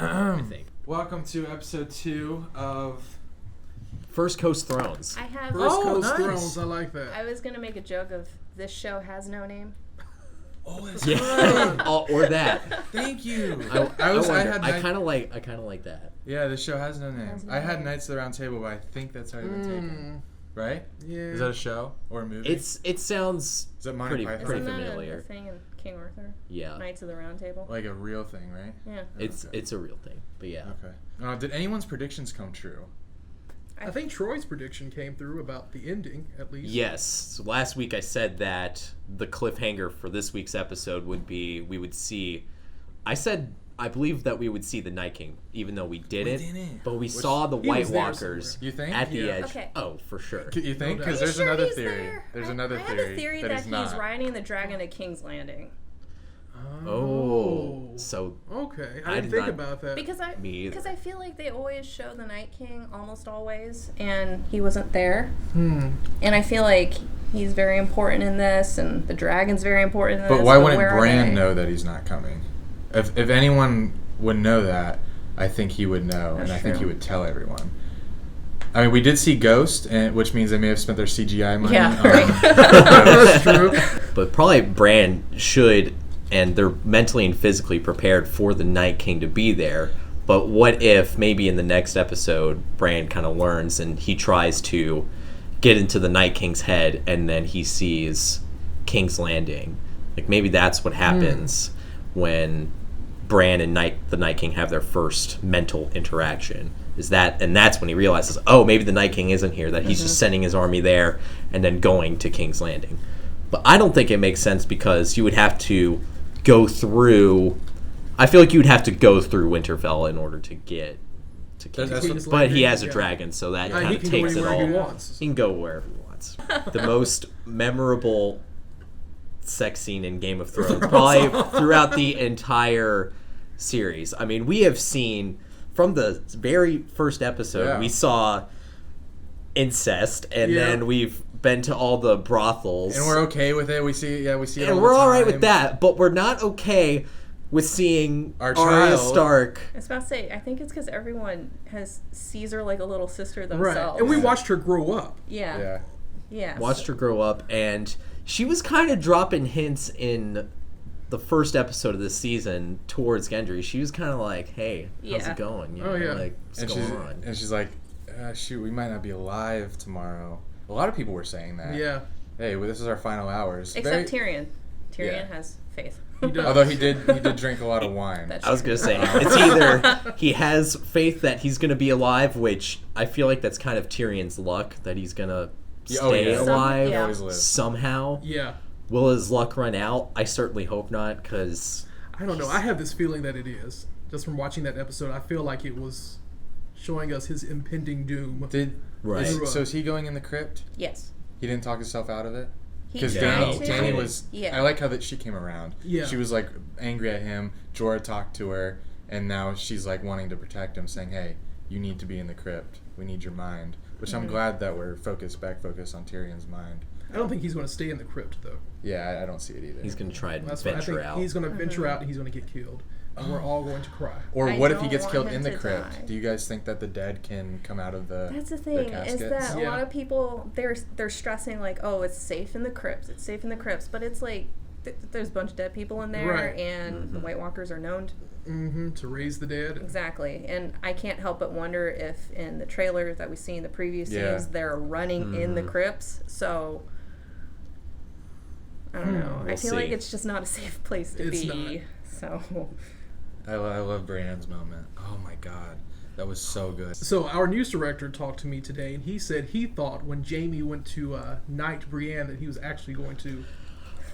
I think. Welcome to episode 2 of First Coast Thrones. I have. First Coast nice. Thrones, I like that. I was gonna make a joke of this show has no name. Oh, that's Yeah, or that. Thank you. I kind of like that. Yeah, the show has no name. I had Knights of the Round Table, but I think that's already been taken. Right? Yeah. Is that a show or a movie? It sounds Is that Monty Python? pretty Isn't that familiar. a thing in King Arthur? Yeah, Knights of the Round Table. Like a real thing, right? Yeah. it's a real thing. But yeah. Okay. Did anyone's predictions come true? I think Troy's prediction came through about the ending, at least. Yes. So last week I said that the cliffhanger for this week's episode would be we would see. I believe that we would see the Night King, even though we didn't. But we saw the White Walkers you think? at the edge. Okay. Oh, for sure. You think? No doubt. Because there's sure another he's theory. there? There's I another have theory a theory that that he's he's not. riding the dragon to King's Landing. Oh, so Okay, I I didn't did think not- about that. Because Me either. I feel like they always show the Night King, almost always, and he wasn't there. And I feel like he's very important in this, and the dragon's very important in this. But why wouldn't where are Bran they? know that he's not coming? If anyone would know that, I think he would know, and That's I think he true. would tell everyone. I mean, we did see Ghost, which means they may have spent their CGI money. Yeah, on- right. That's true. But probably Bran should, and they're mentally and physically prepared for the Night King to be there. But what if maybe in the next episode Bran kind of learns and he tries to get into the Night King's head and then he sees King's Landing? Like maybe that's what happens when Bran and the Night King have their first mental interaction. And that's when he realizes, oh, maybe the Night King isn't here, that he's just sending his army there and then going to King's Landing. But I don't think it makes sense because you would have to go through... I feel like you would have to go through Winterfell in order to get to King's That's Landing. King's But he Landing, has a yeah. dragon, so that He kind of can go takes it anywhere all. he wants. He can go wherever he wants. The most memorable sex scene in Game of Thrones, probably throughout the entire series. I mean, we have seen... From the very first episode, we saw incest, and then we've been to all the brothels, And we're okay with it. We see it all and the we're all right time. with that. But we're not okay with seeing Our Arya child. Stark. I was about to say, I think it's because everyone sees her like a little sister Right. themselves. And we watched her grow up. Yeah. Yeah. Watched her grow up, and she was kind of dropping hints in the first episode of this season towards Gendry. She was kind of like, "Hey, how's it going? You know, like what's And going on?" and she's like, shoot, we might not be alive tomorrow. A lot of people were saying that. Yeah. Hey, well, this is our final hours. Except Tyrion. Tyrion Yeah. has faith. Although he did drink a lot of wine. That's I was gonna say it's either he has faith that he's gonna be alive, which I feel like that's kind of Tyrion's luck that he's gonna stay alive He always lives. somehow. Yeah. Will his luck run out? I certainly hope not, because I don't know. I have this feeling that it is. Just from watching that episode, I feel like it was showing us his impending doom. Right. So is he going in the crypt? Yes. He didn't talk himself out of it? He Because tried to. Dany was... Yeah. I like how that she came around. Yeah. She was like angry at him. Jorah talked to her. And now she's like wanting to protect him, saying, hey, you need to be in the crypt. We need your mind. Which I'm glad that we're focused on Tyrion's mind. I don't think he's going to stay in the crypt, though. Yeah, I don't see it either. he's gonna try and That's what I venture think. out. He's going to venture out and he's going to get killed. And we're all going to cry. Or I what if he don't gets want killed him in the to crypt? die. Do you guys think that the dead can come out of the That's the their thing, is caskets? that a Yeah. lot of people, they're stressing like, oh, it's safe in the crypts, it's safe in the crypts. But it's like, there's a bunch of dead people in there, Right. and the White Walkers are known To raise the dead. exactly. And I can't help but wonder if in the trailer that we see in the previous Yeah. scenes, they're running in the crypts. So, I don't know. I We'll feel like see. it's just not a safe place to It's be. So, I love Brienne's moment. Oh my god. That was so good. So our news director talked to me today, and he said he thought when Jamie went to knight Brienne that he was actually going to...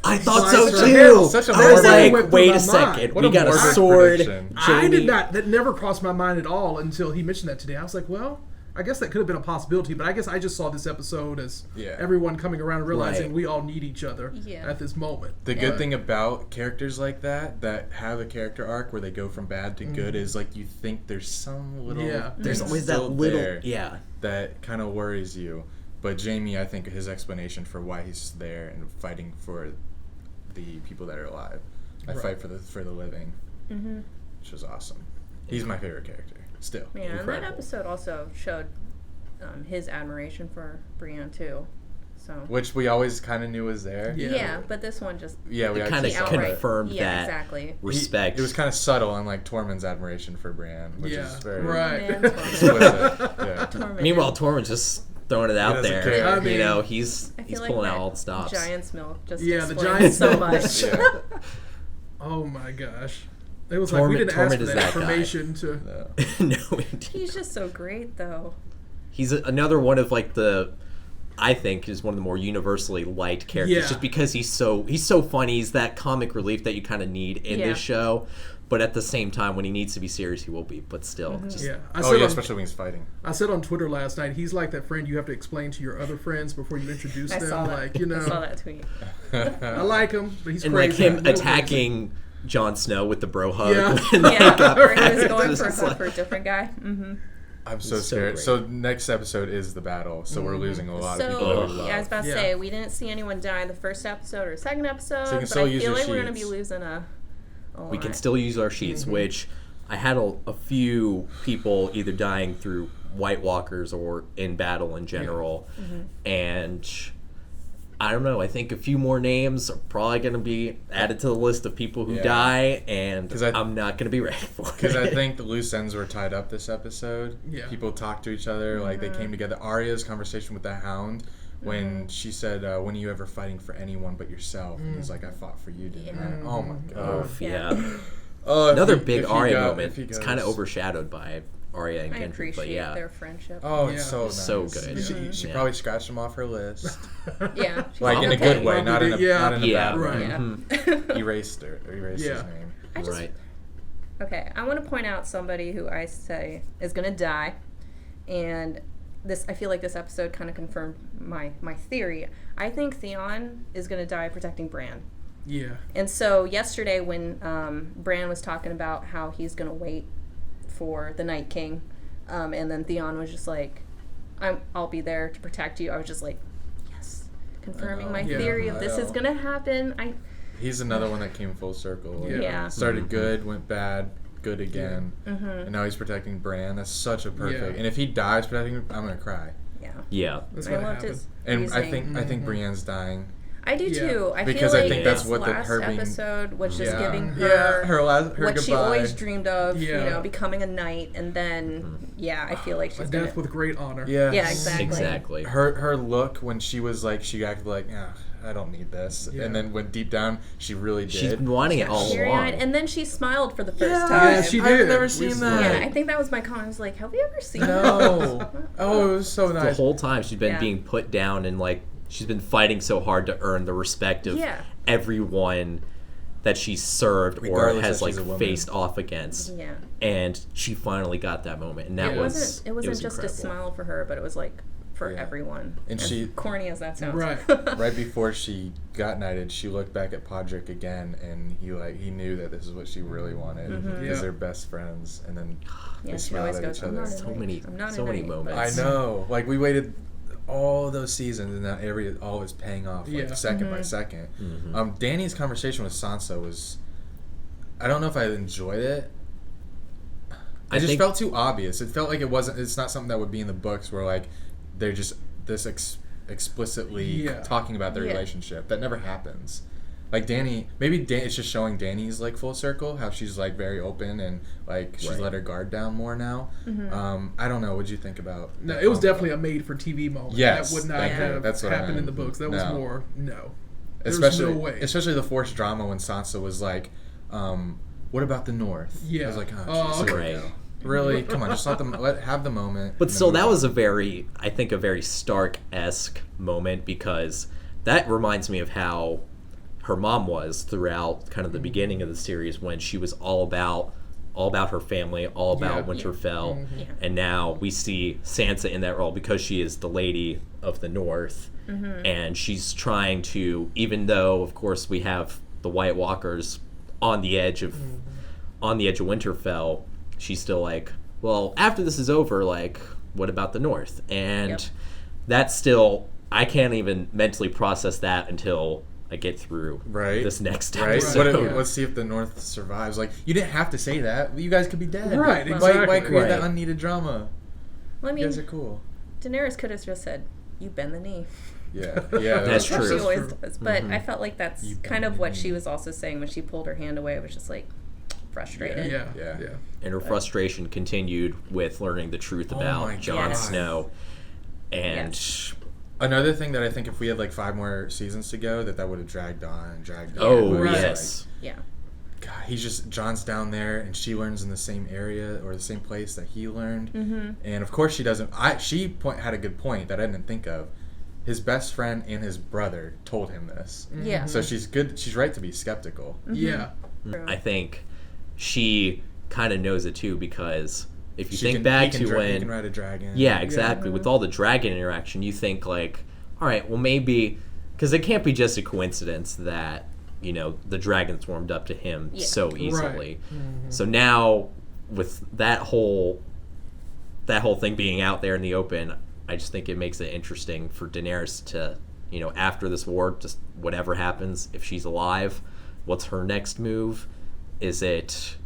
I thought Slice so her too. hair. Such a I was morbid- like, went through wait my a second. mind. What We a got a morbid sword. prediction. I Jamie- did not. That never crossed my mind at all until he mentioned that today. I was like, well, I guess that could have been a possibility, but I guess I just saw this episode as everyone coming around and realizing Right. we all need each other at this moment. The good thing about characters like that have a character arc where they go from bad to good is like you think there's some little There's thing always that still little there that kind of worries you. But Jamie, I think his explanation for why he's there and fighting for the people that are alive. I fight for the living, which was awesome. He's my favorite character still. Yeah, and that Incredible. episode also showed his admiration for Brienne too. So. Which we always kind of knew was there. Yeah, but this one just we It kind of actually saw it. confirmed that exactly. respect. It was kind of subtle, unlike Tormund's admiration for Brienne, which is very Explicit. Yeah. Meanwhile, Tormund's just throwing it out doesn't there. care. I mean, he's I feel pulling like out all the stops. Giant's milk just Yeah, the explains Giant's so milk. much. Yeah. Oh my gosh. It was like we didn't ask Tormund for is that that guy. information to. No. No, indeed. He's just so great, though. He's another one of like I think is one of the more universally liked characters, Yeah. just because he's so funny. He's that comic relief that you kind of need in this show, but at the same time, when he needs to be serious, he will be. But still, just, Yeah. Especially when he's fighting. I said on Twitter last night, he's like that friend you have to explain to your other friends before you introduce them. Saw that. Like, you know, I saw that tweet. I like him, but he's and crazy. like him A little attacking Jon Snow with the bro hug. Yeah. when they got Where he back. was going It's for a just hug like- for a different guy. Mm-hmm. I'm so It's so scared. great. So next episode is the battle. So we're losing a lot of people So, that we love. yeah, I was about to Yeah. say, we didn't see anyone die in the first episode or second episode, So you can but still I use feel your like we're going to be sheets. losing a We lot. can still use our sheets, which I had a few people either dying through White Walkers or in battle in general, and I don't know. I think a few more names are probably going to be added to the list of people who Yeah. die, and 'Cause I'm not going to be ready for it. Because I think the loose ends were tied up this episode. Yeah. People talked to each other, like they came together. Arya's conversation with the Hound when she said, when are you ever fighting for anyone but yourself? And he's like, I fought for you, didn't I? Oh my god. yeah. Oh, Another if he- big if he Arya got- moment. if he It's goes- kind of overshadowed by Arya and I Gendry, appreciate but yeah. their friendship. Oh, Yeah. it's so nice. So good. She Yeah. probably scratched him off her list. Yeah. Like in a okay. good way, not in a, Yeah. not in a Yeah. bad way. Right. Yeah. Erased Yeah. his name. I just, Right. Okay, I want to point out somebody who I say is going to die, and I feel like this episode kind of confirmed my theory. I think Theon is going to die protecting Bran. Yeah. And so yesterday when Bran was talking about how he's going to wait for the Night King, and then Theon was just like, I'll be there to protect you. I was just like, yes, confirming my Yeah. theory of I this is know. going to happen. He's another one that came full circle. Yeah. Started good, went bad, good again, Mm-hmm. and now he's protecting Bran. That's such a perfect. Yeah. And if he dies protecting, I'm gonna cry. Yeah. Yeah. That's I gonna loved happen. his And reasoning. I think Brienne's dying. I do Yeah. too. I Because feel I like think that's this what last her being- episode was just Yeah. giving her, Yeah, her what goodbye. she always dreamed of, Yeah. becoming a knight, and then I feel like A she's death gonna. with great honor. Yeah. Yeah, exactly. Exactly. Her look when she was like, she acted like, I don't need this, Yeah. and then when deep down she really did. She's been wanting it all along. Teary-eyed, and then she smiled for the first time. Yeah, she did. I've never We seen saw that. Yeah, I think that was my comment. I was like, have we ever seen No. Oh, it was so The nice. whole time she's been Yeah. being put down, and like she's been fighting so hard to earn the respect of Yeah. everyone that she's served or Regardless has if like she's a woman. faced off against. Yeah. And she finally got that moment, and that Yeah. was It wasn't was just incredible. a smile for her, but it was like for Yeah. everyone. And as she- corny as that sounds. Right. Right before she got knighted, she looked back at Podrick again, and he knew that this is what she really wanted because Yeah. they're best friends, and then Yeah, they she smiled always at goes, each I'm other. not a So knight. many- I'm not a so many knight," but moments. I know, like we waited all those seasons, and now all is paying off like Yeah. second by second. Mhm. Danny's conversation with Sansa was, I don't know if I enjoyed it. I It just think- felt too obvious. It felt like it's not something that would be in the books where like they're just this explicitly Yeah. talking about their Yeah. relationship. That never happens. Like it's just showing Danny's like full circle, how she's like very open and like she's Right. let her guard down more now. I don't know. What'd you think about? No, that it was convo? definitely a made-for-TV moment. Yes, that would not thank you. have That's what I happened in the meant. books. That was No. more no. There's especially no way. especially the forced drama when Sansa was like, "What about the North?" Yeah. I was like, Oh, "Oh, jeez, okay. here we go. Really? Come on, just have the moment." But and still, then that move was on. I think a very Stark-esque moment, because that reminds me of how her mom was throughout kind of the beginning of the series, when she was all about her family, all about Yeah. Winterfell, Yeah. and now we see Sansa in that role because she is the lady of the North, and she's trying to, even though of course we have the White Walkers on the edge of Winterfell, she's still like, well, after this is over, like, what about the North? And Yep. that's still, I can't even mentally process that until get through Right. this next Right. episode. Let's see if the North survives. Like, you didn't have to say that. You guys could be dead. Right, Why exactly. create that Right. unneeded drama? Well, I You guys mean, are cool. Daenerys could have just said, "You bend the knee." Yeah. Yeah. That's She true. always true. does. But Mhm. I felt like that's You kind bend of the what knee. she was also saying when she pulled her hand away. It was just like frustrated. Yeah. Yeah. Yeah. And her frustration continued with learning the truth Oh about my Jon God. Snow. And Another thing that I think if we had like 5 more seasons to go, that would have dragged on and dragged on. oh It was yes, Yeah. God, John's down there, and she learns in the same area or the same place that he learned. Mm-hmm. And of course, she doesn't. Had a good point that I didn't think of. His best friend and his brother told him this, Yeah. so she's good. She's right to be skeptical. Yeah. True. I think she kind of knows it too, because if you She think can- back he can to dra- he when can ride a dragon. yeah, exactly. With all the dragon interaction, you think like, all right, well maybe, because it can't be just a coincidence that the dragons warmed up to him Yeah. so easily. Mhm. So now, with that whole thing being out there in the open, I just think it makes it interesting for Daenerys to, after this war, just whatever happens, if she's alive, what's her next move? Is it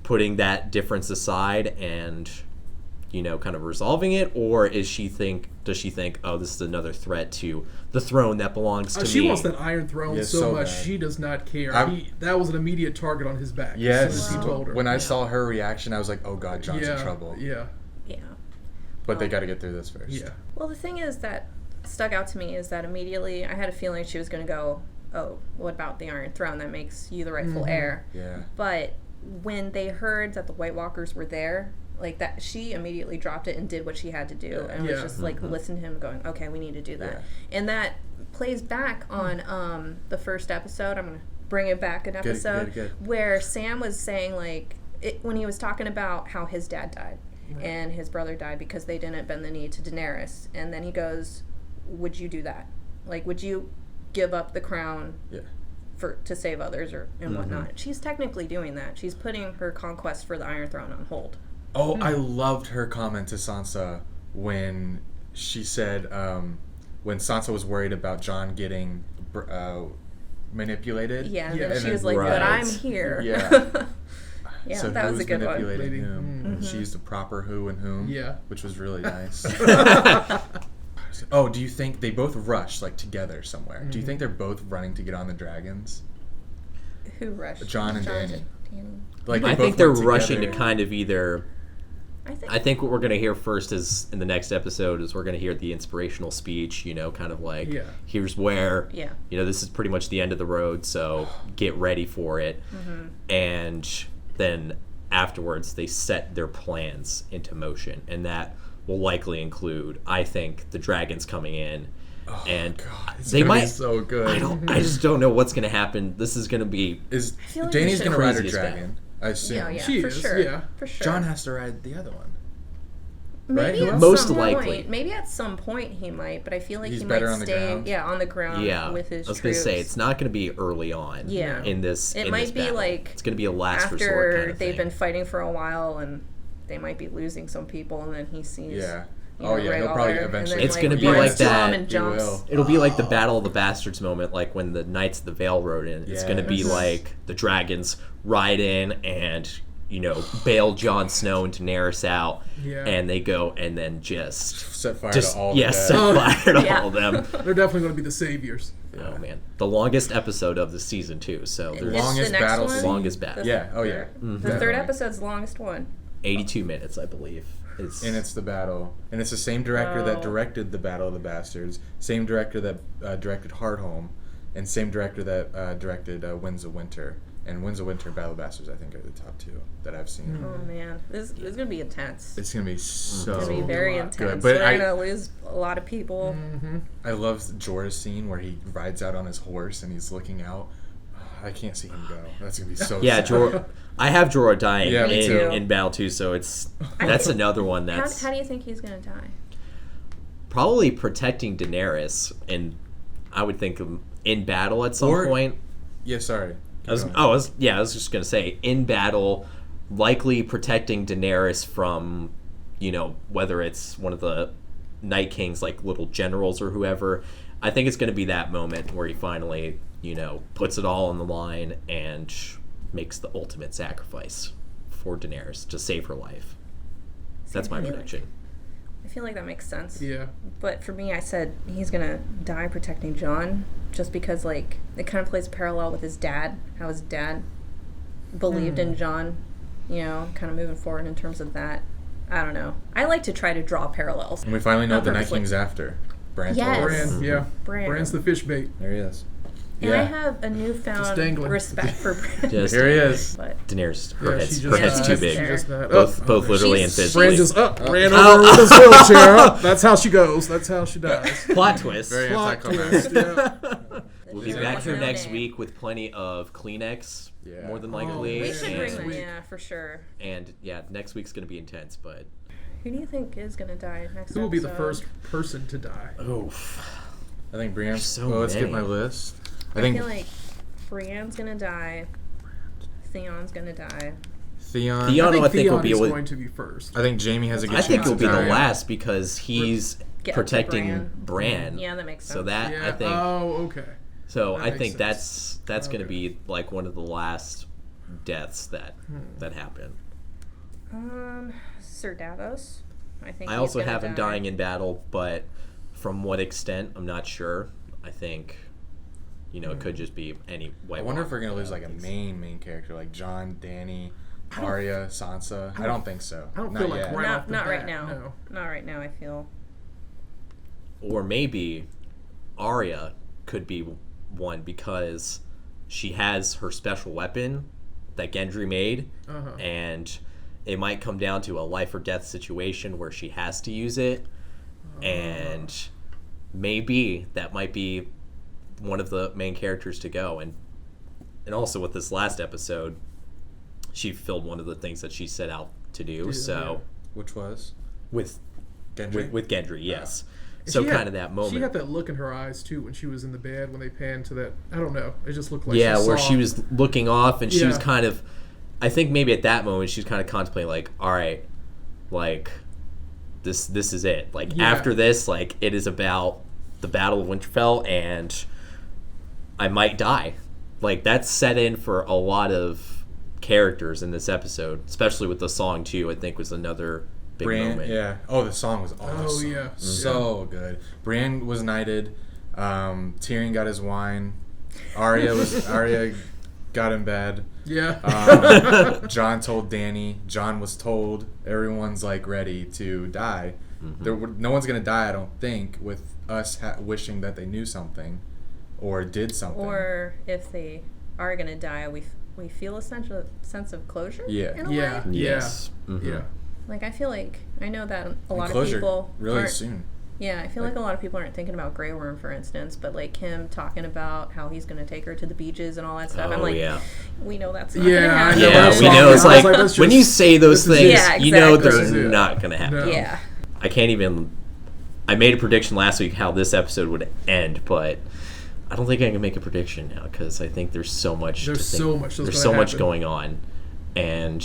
putting that difference aside and kind of resolving it, or does she think, oh, this is another threat to the throne that belongs to She me? wants that Iron Throne Yeah, so so much. bad. She does not care. I'm- That was an immediate target on his back. Yes. As soon as he told her. When I saw her reaction, I was like, "Oh God, John's in trouble." Yeah. Yeah. But they got to get through this first. Yeah. Well, the thing is that stuck out to me is that immediately I had a feeling she was going to go, "Oh, what about the Iron Throne? That makes you the rightful heir." Yeah. But when they heard that the White Walkers were there, like that, she immediately dropped it and did what she had to do, and was Yeah. just like listened to him going, "Okay, we need to do that." Yeah. And that plays back on the first episode. I'm gonna bring it back an episode good. where Sam was saying when he was talking about how his dad died and his brother died because they didn't bend the knee to Daenerys, and then he goes, "Would you do that? Like, would you give up the crown?" Yeah. To save others and whatnot. She's technically doing that. She's putting her conquest for the Iron Throne on hold. Oh, I loved her comment to Sansa when she said, when Sansa was worried about Jon getting manipulated. Yeah, and Yeah. then And she was then- like, "But Right. I'm here." Yeah. Yeah, So that who was a good one. manipulating Lady. whom? And she used the proper who and whom. Yeah. Which was really nice. Oh, do you think they both rush together somewhere? Do you think they're both running to get on the dragons? Who rushed? Jon and Dany. Danny. They I both think they're went rushing to together. kind of either. I I think what we're going to hear first is in the next episode is we're going to hear the inspirational speech, kind of like, Yeah. here's where, Yeah. this is pretty much the end of the road, so get ready for it. And then afterwards, they set their plans into motion, and that will likely include, I think, the dragons coming in. And God, it's they gonna might. be so good. I just don't know what's going to happen. This is going to be. Is feel like we Dany's should- gonna ride a Crazy as dragon? I assume. Yeah, She for is, sure. yeah. For sure. John has to ride the other one. maybe right? at Most some likely. Point, maybe at some point he might, but I feel like He's he better might on the stay. ground? Yeah, on the ground. Yeah, with his I was troops. going to say it's not going to be early on. Yeah. In this, It in might this be battle. like it's going to be a last resort after kind of they've thing. been fighting for a while and they might be losing some people, and then he sees. Yeah. You Oh know, yeah, he'll probably Rhaegar, and eventually. then, It's gonna be runs like to him that. And He jumps. will. It'll be like the Battle of the Bastards moment, like when the Knights of the Vale rode in. It's going to be Yes. like the dragons ride in and, bail Jon Snow and Daenerys out. Yeah. And they go and then just Set fire to all yes, the dead. set fire to Yeah. all of them. They're definitely going to be the saviors. Oh, man. The longest episode of the season, too. So It's there's Longest the next battle one? scene. longest battle. Yeah. Oh yeah. The Definitely. third episode's the longest one. 82 minutes, I believe. And it's the battle, and it's the same director that Oh. directed the Battle of the Bastards, same director that directed Hardhome, and same director that directed Winds of Winter. And Winds of Winter and Battle of the Bastards, I think, are the top two that I've seen. Oh man, this is gonna be intense. It's gonna be so It's gonna be very good. intense. But We're I- gonna lose a lot of people. Mm-hmm. I love Jorah's scene where he rides out on his horse and he's looking out. I can't see him go. That's gonna be so. Yeah, sad. Jorah. I have Jorah dying Yeah, me too. in Battle 2, so that's another one How, that's how do you think he's gonna die? probably protecting Daenerys, and I would think in battle at some Or- point. Yeah, sorry. I was just gonna say in battle, likely protecting Daenerys from, whether it's one of the Night King's like little generals or whoever, I think it's going to be that moment where he finally, puts it all on the line and makes the ultimate sacrifice for Daenerys to save her life. That's my prediction. I feel like that makes sense. Yeah. But for me, I said he's going to die protecting Jon just because, like, it kind of plays a parallel with his dad, how his dad believed in Jon, kind of moving forward in terms of that. I don't know. I like to try to draw parallels. And we finally know what the Night King's after. Bran. Yes. Bran, yeah. Bran. Bran's the fish bait. There he is. And I have a newfound respect for Bran. Here he is. But Daenerys, her head's just too big. there. Both literally and physically. Bran just ran over with his wheelchair. That's how she goes. That's how she dies. Plot twist. Very Plot anticlimactic. twist, We'll be back here next week with plenty of Kleenex, more than likely. We should bring them, for sure. And next week's going to be intense, but... Who do you think is going to die next Who will be the episode? first person to die? I think Brienne. Let's get my list. I feel like Brienne's going to die. Theon's going to die. Theon, I think will be going to be first. I think Jamie has a good I chance think he'll be to die. the last because he's protecting Bran. Yeah, that makes sense. So that, Yeah. I think... Oh, okay. So That I makes think sense. that's going to be like one of the last deaths that happen. Sir Davos. I also have him dying in battle, but from what extent, I'm not sure. I think, it could just be any White I wonder if Walker we're gonna lose like a main character like Jon, Dany, Arya, Sansa. I don't think so. I don't Not feel like yet. right off the Not right bat, now. no. Not right now, I feel. Or maybe Arya could be one because she has her special weapon that Gendry made, and it might come down to a life or death situation where she has to use it, and maybe that might be one of the main characters to go. And also with this last episode, she fulfilled one of the things that she set out to do. Which was with Gendry? with Gendry, yes. And So she had- kind of that moment. She had that look in her eyes too when she was in the bed when they panned to that. I don't know. It just looked like where saw, she was looking off and she was Yeah. kind of, I think maybe at that moment she was kind of contemplating like, all right, like this is it. Like after this, like it is about the Battle of Winterfell and I might die. Like that's set in for a lot of characters in this episode, especially with the song too. I think was another big moment. Yeah. Oh, the song was awesome. Oh yeah. So good. Brienne was knighted. Tyrion got his wine. Arya got in bed. Yeah. Jon told Dany. Jon was told. Everyone's like ready to die. No one's gonna die, I don't think, with us wishing that they knew something or did something. Or if they are going to die, we feel a sense of closure. Yeah. In a Yeah. way. Yes. Mm-hmm. Yeah. Like I feel like I know that a lot of closure people really aren't, soon. Yeah, I feel like a lot of people aren't thinking about Grey Worm, for instance, but like him talking about how he's going to take her to the beaches and all that stuff. I'm like, we know that's not going to happen. Yeah, we know. It's like when you say those things, you know they're not going to happen. No. Yeah. I can't even. I made a prediction last week how this episode would end, but I don't think I can make a prediction now because I think there's so much. There's so much going on, and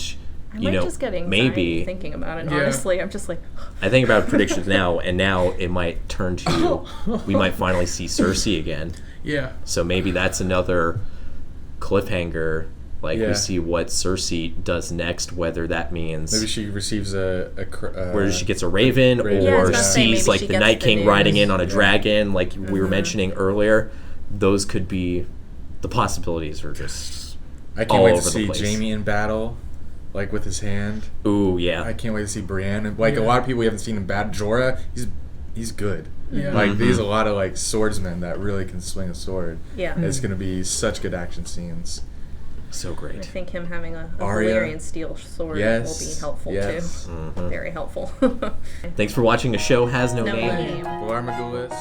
I might just get anxiety maybe thinking about it. Honestly, I'm just like. I think about predictions now, and now it might turn to we might finally see Cersei again. Yeah. So maybe that's another cliffhanger. Like we see what Cersei does next, whether that means maybe she receives whether she gets a raven or sees like the Night King riding in on a dragon, like we were mentioning earlier. Those could be the possibilities. Are just I can't wait to see Jaime in battle, like with his hand. Ooh yeah. I can't wait to see Brienne. Like a lot of people we haven't seen in battle. Jorah, he's good. Yeah. Like there's a lot of like swordsmen that really can swing a sword. Yeah. It's gonna be such good action scenes. So great. I think him having a Arya. Valyrian steel sword will be helpful too. Mm-hmm. Very helpful. Thanks for watching A Show Has No Name. Blarmagulis.